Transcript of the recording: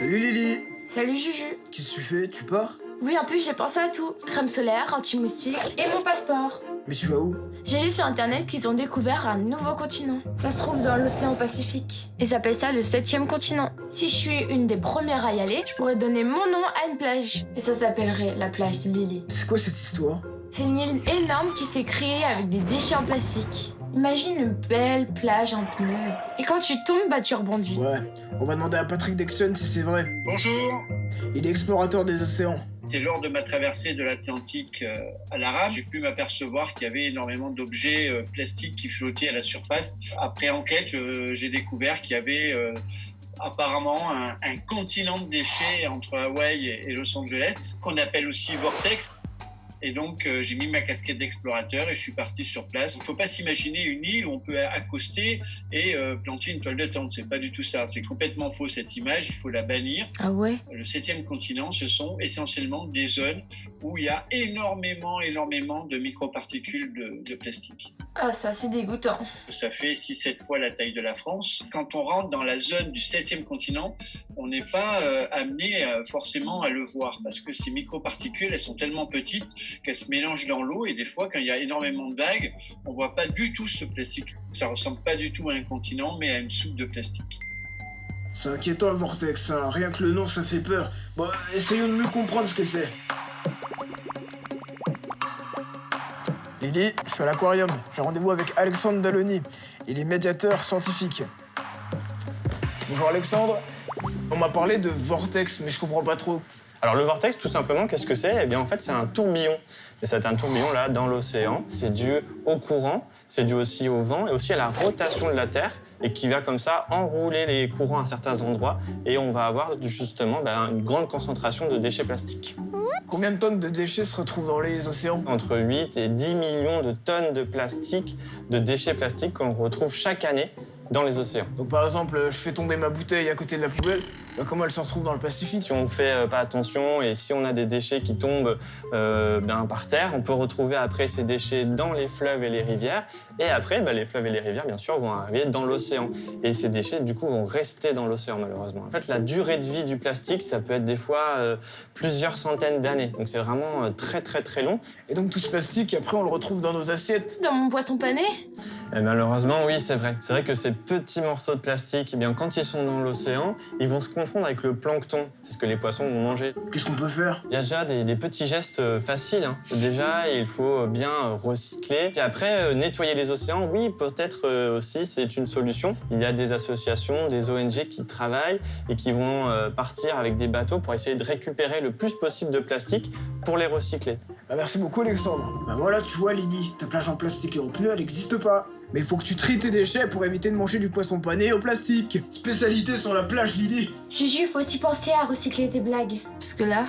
Salut Lily. Salut Juju. Qu'est-ce que tu fais? Tu pars? Oui, en plus j'ai pensé à tout. Crème solaire, anti-moustique et mon passeport. Mais tu vas où? J'ai lu sur internet qu'ils ont découvert un nouveau continent. Ça se trouve dans l'océan Pacifique. Ils appellent ça le 7e continent. Si je suis une des premières à y aller, je pourrais donner mon nom à une plage. Et ça s'appellerait la plage de Lily. C'est quoi cette histoire? C'est une île énorme qui s'est créée avec des déchets en plastique. Imagine une belle plage en pneus. Et quand tu tombes, bah tu rebondis. Ouais, on va demander à Patrick Dexon si c'est vrai. Bonjour. Il est explorateur des océans. C'est lors de ma traversée de l'Atlantique à l'Arabe, j'ai pu m'apercevoir qu'il y avait énormément d'objets plastiques qui flottaient à la surface. Après enquête, j'ai découvert qu'il y avait apparemment un continent de déchets entre Hawaï et Los Angeles, qu'on appelle aussi Vortex. Et donc, j'ai mis ma casquette d'explorateur et je suis parti sur place. Il ne faut pas s'imaginer une île où on peut accoster et planter une toile de tente. C'est pas du tout ça. C'est complètement faux, cette image. Il faut la bannir. Ah ouais? Le 7e continent, ce sont essentiellement des zones où il y a énormément de microparticules de plastique. Ah ça, c'est dégoûtant. Ça fait 6-7 fois la taille de la France. Quand on rentre dans la zone du 7e continent, on n'est pas amené forcément à le voir parce que ces microparticules, elles sont tellement petites qu'elles se mélangent dans l'eau et des fois, quand il y a énormément de vagues, on voit pas du tout ce plastique. Ça ressemble pas du tout à un continent, mais à une soupe de plastique. C'est inquiétant le vortex, hein. Rien que le nom ça fait peur. Bon, essayons de mieux comprendre ce que c'est. Lily, je suis à l'aquarium. J'ai rendez-vous avec Alexandre Dalloni. Il est médiateur scientifique. Bonjour Alexandre. On m'a parlé de vortex, mais je comprends pas trop. Alors le vortex, tout simplement, qu'est-ce que c'est? Eh bien en fait, c'est un tourbillon. Et c'est un tourbillon là dans l'océan. C'est dû au courant, c'est dû aussi au vent et aussi à la rotation de la Terre et qui va comme ça enrouler les courants à certains endroits et on va avoir justement une grande concentration de déchets plastiques. Combien de tonnes de déchets se retrouvent dans les océans? Entre 8 et 10 millions de tonnes de plastique, de déchets plastiques qu'on retrouve chaque année dans les océans. Donc par exemple, je fais tomber ma bouteille à côté de la poubelle, comment elle se retrouve dans le Pacifique? Si on ne fait pas attention et si on a des déchets qui tombent par terre, on peut retrouver après ces déchets dans les fleuves et les rivières. Et après, les fleuves et les rivières, bien sûr, vont arriver dans l'océan. Et ces déchets, du coup, vont rester dans l'océan, malheureusement. En fait, la durée de vie du plastique, ça peut être des fois plusieurs centaines d'années. Donc c'est vraiment très, très, très long. Et donc tout ce plastique, après, on le retrouve dans nos assiettes? Dans mon poisson pané? Et malheureusement, oui, c'est vrai. C'est vrai que ces petits morceaux de plastique, eh bien, quand ils sont dans l'océan, ils vont se confondre avec le plancton. C'est ce que les poissons vont manger. Qu'est-ce qu'on peut faire? Il y a déjà des petits gestes faciles. Hein. Déjà, il faut bien recycler. Puis après, nettoyer les océans, oui, peut-être aussi, c'est une solution. Il y a des associations, des ONG qui travaillent et qui vont partir avec des bateaux pour essayer de récupérer le plus possible de plastique pour les recycler. Merci beaucoup, Alexandre. Voilà, tu vois, Lily, ta plage en plastique et en pneus, elle n'existe pas. Mais il faut que tu tries tes déchets pour éviter de manger du poisson pané au plastique. Spécialité sur la plage, Lily. Juju, faut aussi penser à recycler tes blagues. Parce que là,